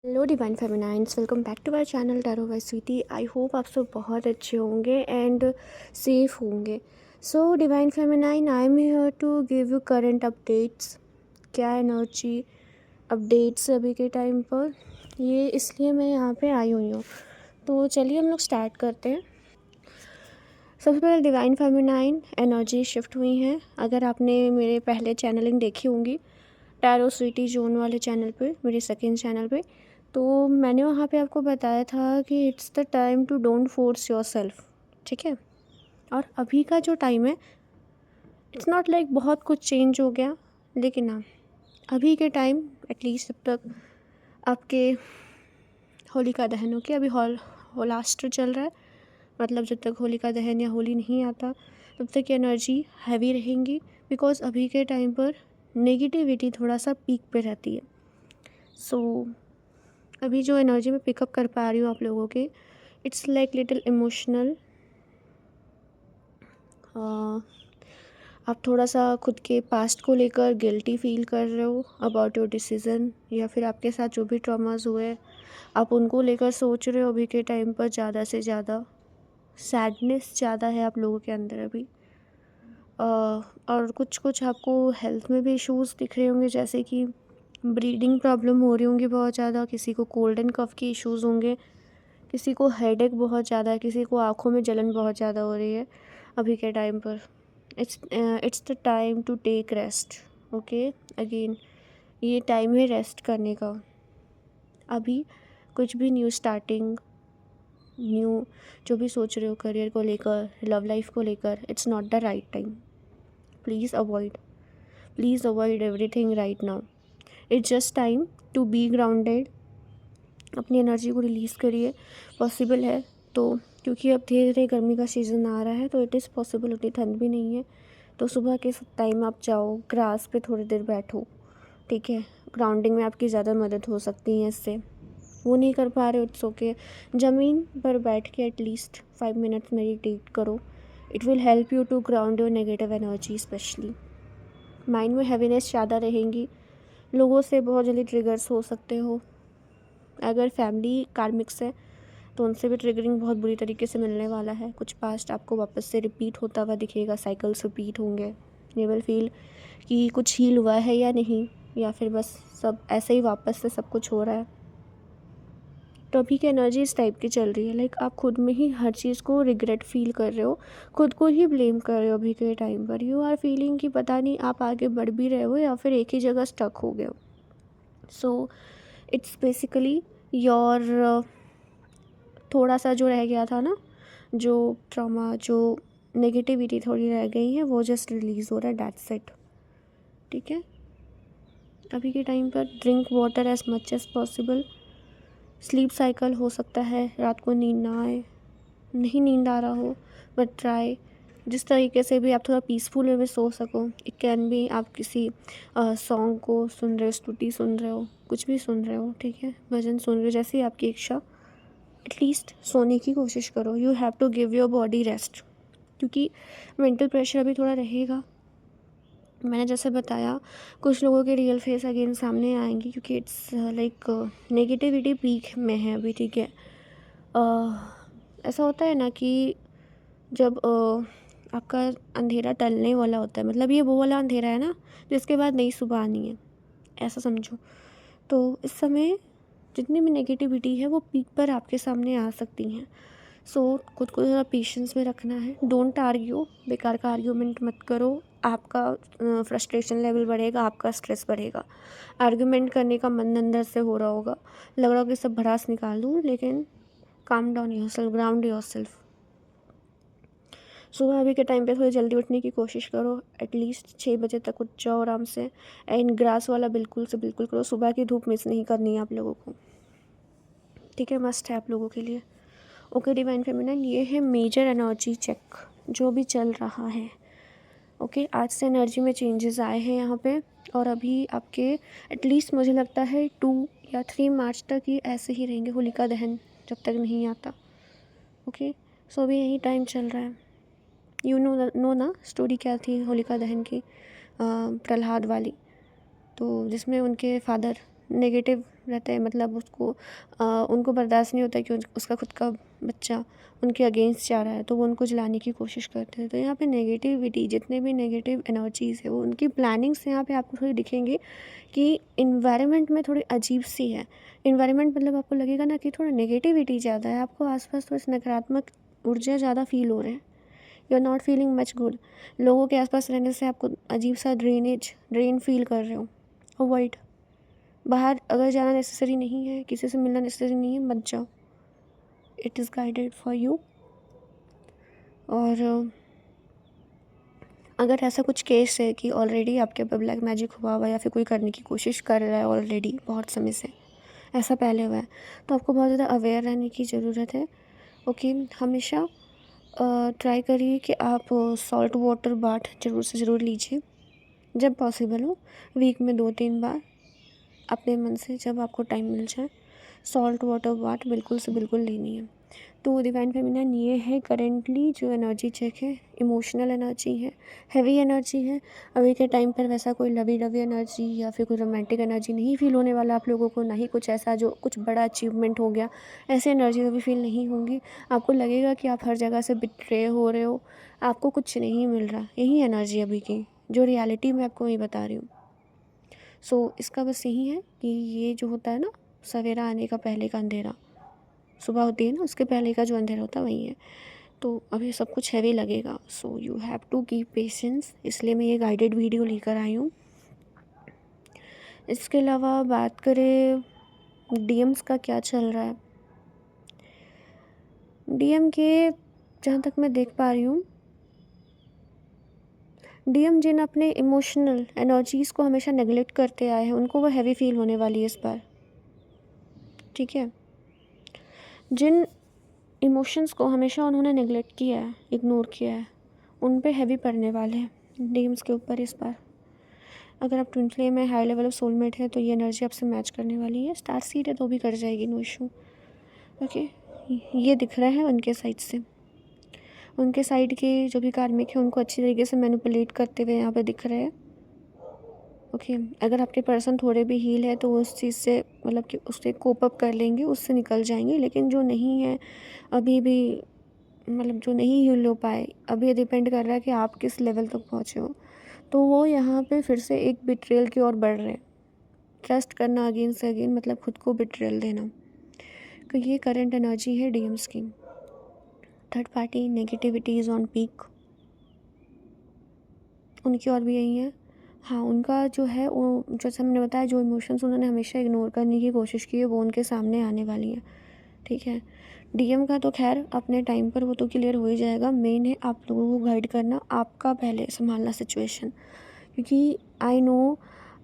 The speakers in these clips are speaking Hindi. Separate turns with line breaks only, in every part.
Hello divine feminines, welcome back to our channel tarot by Sweety. I hope आप सब बहुत अच्छे होंगे एंड सेफ होंगे। So divine feminine, I am here to give you current updates. क्या एनर्जी अपडेट्स अभी के टाइम पर, ये इसलिए मैं यहाँ पे आई हुई हूँ। तो चलिए हम लोग स्टार्ट करते हैं। सबसे पहले डिवाइन फेमिनाइन, एनर्जी शिफ्ट हुई हैं। अगर आपने मेरे पहले चैनलिंग देखी होंगी टैरो स्वीटी जोन वाले चैनल पे, मेरे सेकेंड चैनल पे, तो मैंने वहाँ पे आपको बताया था कि it's the time to don't force your self. ठीक है। और अभी का जो टाइम है, इट्स नॉट लाइक बहुत कुछ चेंज हो गया, लेकिन हाँ, अभी के टाइम एटलीस्ट जब तक आपके होलिका दहन हो के, अभी होलास्टर चल रहा है, मतलब जब तक होलिका दहन या होली नहीं आता तब तक एनर्जी हैवी रहेंगी। बिकॉज अभी के टाइम पर नेगेटिविटी थोड़ा सा पीक पे रहती है। सो अभी जो एनर्जी मैं पिकअप कर पा रही हूँ आप लोगों के, इट्स लाइक लिटिल इमोशनल। आप थोड़ा सा खुद के पास्ट को लेकर गिल्टी फील कर रहे हो अबाउट योर डिसीज़न, या फिर आपके साथ जो भी ट्रॉमास हुए आप उनको लेकर सोच रहे हो। अभी के टाइम पर ज़्यादा से ज़्यादा सैडनेस ज़्यादा है आप लोगों के अंदर अभी। और कुछ आपको हेल्थ में भी इश्यूज़ दिख रहे होंगे, जैसे कि ब्रीदिंग प्रॉब्लम हो रही होंगी बहुत ज़्यादा, किसी को कोल्ड एंड कफ के इश्यूज़ होंगे, किसी को हेडेक बहुत ज़्यादा है, किसी को आँखों में जलन बहुत ज़्यादा हो रही है अभी के टाइम पर। It's the time to take rest. Okay, again ये टाइम है रेस्ट करने का। अभी कुछ भी न्यू स्टार्टिंग, न्यू जो भी सोच रहे हो करियर को लेकर, लव लाइफ को लेकर, it's not the right time. Please avoid everything right now. It's just time to be grounded. अपनी एनर्जी को रिलीज़ करिए, पॉसिबल है तो, क्योंकि अब धीरे धीरे गर्मी का सीज़न आ रहा है तो इट इज़ पॉसिबल, उतनी ठंड भी नहीं है। तो सुबह के टाइम आप जाओ, ग्रास पे थोड़ी देर बैठो। ठीक है, ग्राउंडिंग में आपकी ज़्यादा मदद हो सकती है इससे। वो नहीं कर पा रहे हो, इट्स ओके। ज़मीन पर बैठ के एटलीस्ट 5 मिनट्स मेडिटेट करो। It will help you to ground your negative energy. Specially mind में हैवीनेस ज़्यादा रहेंगी, लोगों से बहुत जल्दी ट्रिगर्स हो सकते हो। अगर फैमिली कार्मिक्स है तो उनसे भी ट्रिगरिंग बहुत बुरी तरीके से मिलने वाला है। कुछ पास्ट आपको वापस से रिपीट होता हुआ दिखेगा, साइकिल्स रिपीट होंगे। यू विल फील कि कुछ हील हुआ है या नहीं, या फिर बस सब ऐसे ही वापस से सब कुछ हो रहा है। तो अभी की एनर्जी इस टाइप की चल रही है, लाइक आप खुद में ही हर चीज़ को रिग्रेट फील कर रहे हो, खुद को ही ब्लेम कर रहे हो। अभी के टाइम पर यू आर फीलिंग कि पता नहीं आप आगे बढ़ भी रहे हो या फिर एक ही जगह स्टक हो गए हो। सो इट्स बेसिकली योर थोड़ा सा जो रह गया था ना, जो ट्रॉमा, जो नेगेटिविटी थोड़ी रह गई है, वो जस्ट रिलीज़ हो रहा है, दैट्स इट। ठीक है। अभी के टाइम पर drink water as much as possible. Sleep cycle हो सकता है रात को नींद ना आए, नहीं नींद आ रहा हो, बट ट्राई जिस तरीके से भी आप थोड़ा पीसफुल वे में सो सको। इट कैन बी आप किसी सॉन्ग को सुन रहे हो, स्तुति सुन रहे हो, कुछ भी सुन रहे हो, ठीक है, भजन सुन रहे हो, जैसे ही आपकी इच्छा। एटलीस्ट सोने की कोशिश करो। You have to give your body rest, क्योंकि मेंटल प्रेशर अभी थोड़ा रहेगा। मैंने जैसे बताया, कुछ लोगों के रियल फेस अगेन सामने आएंगी, क्योंकि इट्स लाइक नेगेटिविटी पीक में है अभी। ठीक है। ऐसा होता है ना कि जब आपका अंधेरा टलने वाला होता है, मतलब ये वो वाला अंधेरा है ना जिसके बाद नई सुबह आनी है, ऐसा समझो। तो इस समय जितनी भी नेगेटिविटी है वो पीक पर आपके सामने आ सकती हैं। सो खुद को थोड़ा पेशेंस में रखना है। डोंट आर्ग्यू, बेकार का आर्ग्यूमेंट मत करो। आपका फ्रस्ट्रेशन लेवल बढ़ेगा, आपका स्ट्रेस बढ़ेगा। आर्ग्यूमेंट करने का मन अंदर से हो रहा होगा, लग रहा होगा कि सब भड़ास निकाल दूँ, लेकिन calm down yourself, ground yourself. सुबह अभी के टाइम पे थोड़ी जल्दी उठने की कोशिश करो। एटलीस्ट 6 बजे तक उठ जाओ आराम से। एंड ग्रास वाला बिल्कुल से बिल्कुल करो। सुबह की धूप मिस नहीं करनी है आप लोगों को। ठीक है, मस्ट है आप लोगों के लिए। ओके डिवाइन फेमिनाइन, ये है मेजर एनर्जी चेक जो भी चल रहा है। ओके, आज से एनर्जी में चेंजेस आए हैं यहाँ पे, और अभी आपके एटलीस्ट मुझे लगता है 2 या 3 मार्च तक ही ऐसे ही रहेंगे, होलिका दहन जब तक नहीं आता। ओके, सो अभी यही टाइम चल रहा है। यू नो ना स्टोरी क्या थी होलिका दहन की, प्रहलाद वाली, तो जिसमें उनके फादर नेगेटिव रहता है, मतलब उनको बर्दाश्त नहीं होता कि उसका खुद का बच्चा उनके अगेंस्ट जा रहा है, तो वो उनको जलाने की कोशिश करते हैं। तो यहाँ पे नेगेटिविटी, जितने भी नेगेटिव एनर्जीज़ है वो उनकी प्लानिंग्स यहाँ पे आपको थोड़ी दिखेंगी कि इन्वायरमेंट में थोड़ी अजीब सी है। इन्वायरमेंट मतलब आपको लगेगा ना कि थोड़ा नेगेटिविटी ज़्यादा है, आपको आसपास थोड़ी नकारात्मक ऊर्जा ज़्यादा फील हो रहे हैं। You are not feeling much good. लोगों के आसपास रहने से आपको अजीब सा ड्रेन फील कर रहे हो। अवॉइड। बाहर अगर जाना नेसेसरी नहीं है, किसी से मिलना नेसेसरी नहीं है, मत जाओ। It is guided for you. और अगर ऐसा कुछ केस है कि ऑलरेडी आपके ऊपर ब्लैक मैजिक हुआ हुआ या फिर कोई करने की कोशिश कर रहा है ऑलरेडी बहुत समय से, ऐसा पहले हुआ है, तो आपको बहुत ज़्यादा अवेयर रहने की ज़रूरत है। ओके, हमेशा ट्राई करिए कि आप सॉल्ट वाटर बाथ ज़रूर से ज़रूर लीजिए जब पॉसिबल हो। वीक में 2-3 बार अपने मन से जब आपको टाइम मिल जाए, सॉल्ट वाटर बाथ बिल्कुल से बिल्कुल लेनी है। तो डिवाइन फेमिनिन ये है करेंटली जो एनर्जी चेक है, इमोशनल एनर्जी है, हैवी एनर्जी है। अभी के टाइम पर वैसा कोई लवी डवी एनर्जी या फिर कोई रोमांटिक एनर्जी नहीं फील होने वाला आप लोगों को, ना ही कुछ ऐसा जो कुछ बड़ा अचीवमेंट हो गया, ऐसे एनर्जी कभी फील नहीं होंगी। आपको लगेगा कि आप हर जगह से बिट्रे हो रहे हो, आपको कुछ नहीं मिल रहा, यही एनर्जी अभी की जो रियलिटी में आपको वही बता रही हूँ। सो इसका बस यही है कि ये जो होता है ना, सवेरा आने का पहले का अंधेरा, सुबह होती है ना उसके पहले का जो अंधेरा होता है वही है। तो अभी सब कुछ हैवी लगेगा, so you have to keep patience, इसलिए मैं ये गाइडेड वीडियो लेकर आई हूँ। इसके अलावा बात करें डीएम्स का क्या चल रहा है, डीएम के जहाँ तक मैं देख पा रही हूँ, डीएम जिन अपने इमोशनल एनर्जीज़ को हमेशा नेगलेक्ट करते आए हैं उनको वो हैवी फील होने वाली है इस बार। ठीक है, जिन इमोशंस को हमेशा उन्होंने नेगलेक्ट किया है, इग्नोर किया है, उन पे हैवी पड़ने वाले हैं डीएम्स के ऊपर इस बार। अगर आप ट्विन फ्लेम में हाई लेवल ऑफ सोलमेट है तो ये एनर्जी आपसे मैच करने वाली है। स्टार सीड है तो भी कर जाएगी, नो इशू। ओके, ये दिख रहा है उनके साइड से, उनके साइड के जो भी कार्मिक है उनको अच्छी तरीके से मैनिपुलेट करते हुए यहाँ पे दिख रहे हैं। ओके, अगर आपके पर्सन थोड़े भी हील है तो वो उस चीज़ से मतलब कि उससे कोप अप कर लेंगे, उससे निकल जाएंगे। लेकिन जो नहीं है अभी भी, मतलब जो नहीं हील हो पाए, अभी ये डिपेंड कर रहा है कि आप किस लेवल तक पहुँचे हो, तो वो यहाँ पे फिर से एक बिट्रेयल की ओर बढ़ रहे हैं। ट्रस्ट करना अगेन से अगेन मतलब खुद को बिट्रेयल देना, तो ये करंट एनर्जी है डीएम्स की। Third party negativity is on peak, उनकी और भी यही है। हाँ, उनका जो है वो, जैसा मैंने बताया, जो इमोशंस उन्होंने हमेशा इग्नोर करने की कोशिश की है वो उनके सामने आने वाली है। ठीक है, डीएम का तो खैर अपने टाइम पर वो तो क्लियर हो ही जाएगा। मेन है आप लोगों को गाइड करना, आपका पहले संभालना सिचुएशन, क्योंकि आई नो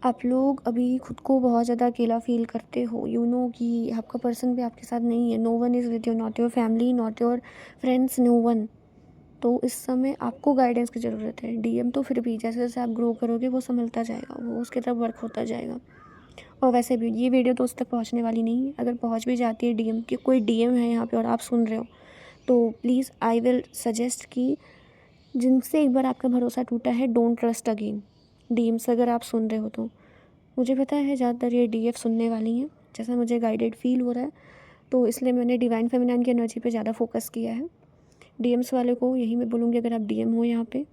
आप लोग अभी खुद को बहुत ज़्यादा अकेला फील करते हो। यू नो कि आपका पर्सन भी आपके साथ नहीं है, no one is with you, not your family, not your friends, no one. तो इस समय आपको गाइडेंस की ज़रूरत है। डीएम तो फिर भी जैसे जैसे आप ग्रो करोगे वो संभलता जाएगा, वो उसकी तरफ वर्क होता जाएगा। और वैसे भी ये वीडियो तो उस तक पहुंचने वाली नहीं है। अगर पहुंच भी जाती है डीएम की, कोई डीएम है यहाँ पे और आप सुन रहे हो, तो प्लीज़ आई विल सजेस्ट कि जिनसे एक बार आपका भरोसा टूटा है, डोंट ट्रस्ट अगेन। डीएम से अगर आप सुन रहे हो तो मुझे पता है ज़्यादातर ये डीएफ सुनने वाली हैं, जैसा मुझे गाइडेड फील हो रहा है, तो इसलिए मैंने डिवाइन फेमिनिन की एनर्जी पे ज़्यादा फोकस किया है। डीएम्स वाले को यही मैं बोलूँगी, अगर आप डीएम हो यहाँ पे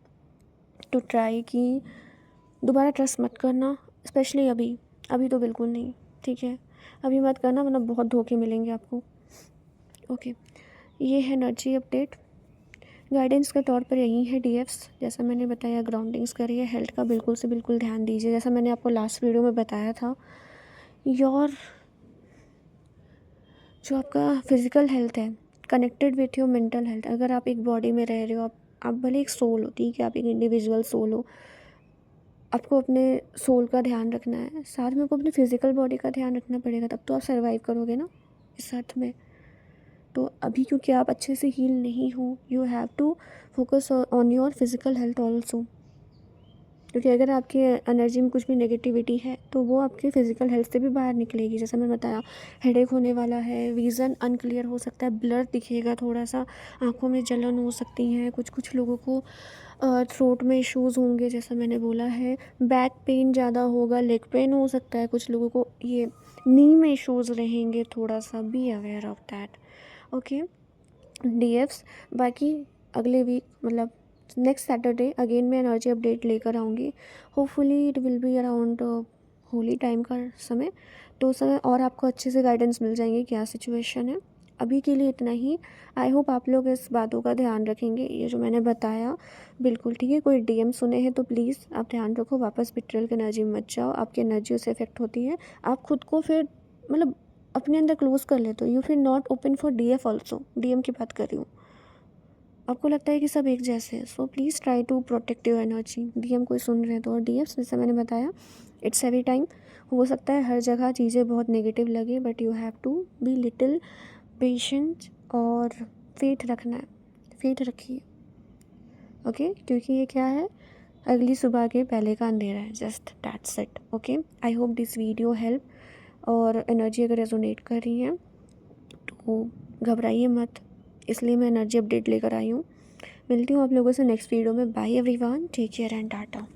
तो ट्राई कि दोबारा ट्रस्ट मत करना, स्पेशली अभी। अभी तो बिल्कुल नहीं, ठीक है, अभी मत करना वरना बहुत धोखे मिलेंगे आपको। ओके, ये है एनर्जी अपडेट। गाइडेंस के तौर पर यही है डीएफ्स, जैसा मैंने बताया, ग्राउंडिंग्स करिए, हेल्थ का बिल्कुल से बिल्कुल ध्यान दीजिए, जैसा मैंने आपको लास्ट वीडियो में बताया था। योर जो आपका फिज़िकल हेल्थ है connected with your mental health. अगर आप एक बॉडी में रह रहे हो, आप भले एक सोल हो, ठीक है, आप एक इंडिविजुअल सोल हो, आपको अपने सोल का ध्यान रखना है, साथ में आपको अपनी फिज़िकल बॉडी का ध्यान रखना पड़ेगा, तब तो आप सर्वाइव करोगे ना इस अर्थ में। तो अभी क्योंकि आप अच्छे से हील नहीं हो, you have to focus on your physical health also. क्योंकि अगर आपकी एनर्जी में कुछ भी नेगेटिविटी है तो वो आपके फिज़िकल हेल्थ से भी बाहर निकलेगी। जैसा मैंने बताया, हेडेक होने वाला है, विज़न अनक्लियर हो सकता है, ब्लर दिखेगा थोड़ा सा, आँखों में जलन हो सकती है, कुछ लोगों को थ्रोट में इश्यूज़ होंगे जैसा मैंने बोला है, बैक पेन ज़्यादा होगा, लेग पेन हो सकता है, कुछ लोगों को ये नी में इश्यूज़ रहेंगे थोड़ा सा, be aware of that. Okay DFs, बाकी अगले वीक मतलब नेक्स्ट सैटरडे अगेन मैं एनर्जी अपडेट लेकर आऊँगी। Hopefully it will be around Holi time का समय, तो उस समय और आपको अच्छे से गाइडेंस मिल जाएंगे क्या सिचुएशन है। अभी के लिए इतना ही। आई होप आप लोग इस बातों का ध्यान रखेंगे, ये जो मैंने बताया बिल्कुल ठीक है। कोई डीएम सुने हैं तो प्लीज़ आप ध्यान रखो, वापस बिट्रेल की एनर्जी में मत जाओ, आपकी एनर्जी उससे इफेक्ट होती है। आप खुद को फिर मतलब अपने अंदर क्लोज कर लेते हो, यू फिर not open for DF also, DM की बात कर रही हूँ। आपको लगता है कि सब एक जैसे हैं, so please try to protect your energy. DM कोई सुन रहे हैं तो, और डीएफ जैसे मैंने बताया इट्स एवरी टाइम। हो सकता है हर जगह चीज़ें बहुत नेगेटिव लगे, but you have to be little patient और फेथ रखना है, फेथ रखिए। ओके क्योंकि ये क्या है, अगली सुबह के पहले का अंधेरा है, just that's it. Okay I hope this video help. और एनर्जी अगर रेजोनेट कर रही है तो घबराइए मत, इसलिए मैं एनर्जी अपडेट लेकर आई हूँ। मिलती हूँ आप लोगों से नेक्स्ट वीडियो में। Bye everyone, take care and Tata.